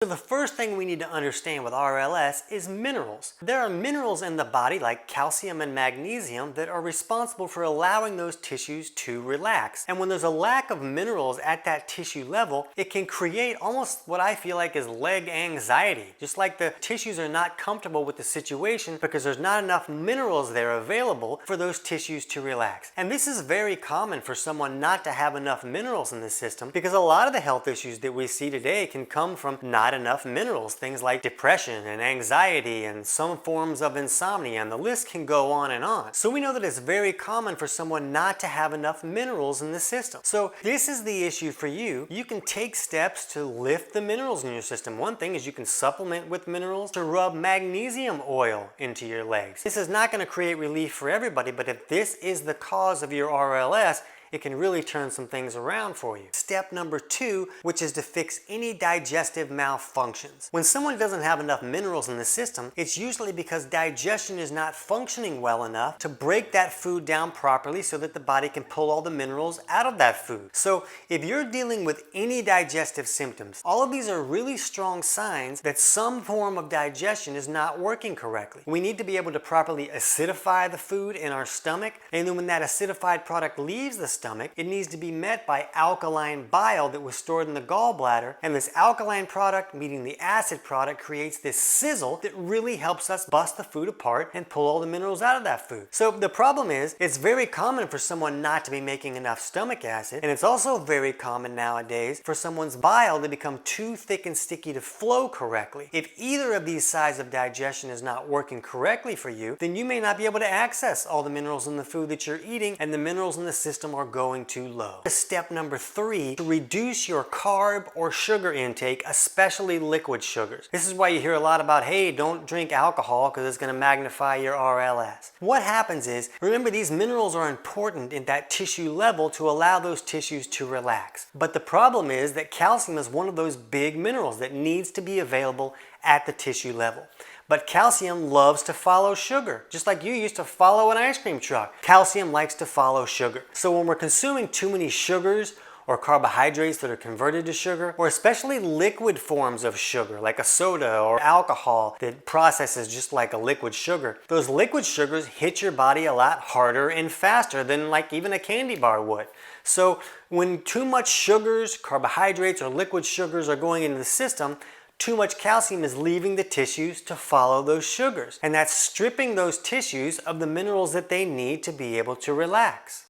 So the first thing we need to understand with RLS is minerals. There are minerals in the body like calcium and magnesium that are responsible for allowing those tissues to relax. And when there's a lack of minerals at that tissue level, it can create almost what I feel like is leg anxiety. Just like the tissues are not comfortable with the situation because there's not enough minerals there available for those tissues to relax. And this is very common for someone not to have enough minerals in the system because a lot of the health issues that we see today can come from not enough minerals, things like depression and anxiety and some forms of insomnia, and the list can go on and on. So we know that it's very common for someone not to have enough minerals in the system. So this is the issue for you. You can take steps to lift the minerals in your system. One thing is you can supplement with minerals to rub magnesium oil into your legs. This is not going to create relief for everybody, but if this is the cause of your RLS, it can really turn some things around for you. Step number 2, which is to fix any digestive malfunctions. When someone doesn't have enough minerals in the system, it's usually because digestion is not functioning well enough to break that food down properly so that the body can pull all the minerals out of that food. So if you're dealing with any digestive symptoms, all of these are really strong signs that some form of digestion is not working correctly. We need to be able to properly acidify the food in our stomach, and then when that acidified product leaves the stomach, it needs to be met by alkaline bile that was stored in the gallbladder, and this alkaline product meeting the acid product creates this sizzle that really helps us bust the food apart and pull all the minerals out of that food. So the problem is, it's very common for someone not to be making enough stomach acid, and it's also very common nowadays for someone's bile to become too thick and sticky to flow correctly. If either of these sides of digestion is not working correctly for you, then you may not be able to access all the minerals in the food that you're eating, and the minerals in the system are going too low. Step number 3, to reduce your carb or sugar intake, especially liquid sugars. This is why you hear a lot about, hey, don't drink alcohol because it's going to magnify your RLS. What happens is, remember, these minerals are important in that tissue level to allow those tissues to relax. But the problem is that calcium is one of those big minerals that needs to be available at the tissue level. But calcium loves to follow sugar, just like you used to follow an ice cream truck. Calcium likes to follow sugar. So when we're consuming too many sugars or carbohydrates that are converted to sugar, or especially liquid forms of sugar, like a soda or alcohol that processes just like a liquid sugar, those liquid sugars hit your body a lot harder and faster than like even a candy bar would. So when too much sugars, carbohydrates, or liquid sugars are going into the system, too much calcium is leaving the tissues to follow those sugars, and that's stripping those tissues of the minerals that they need to be able to relax.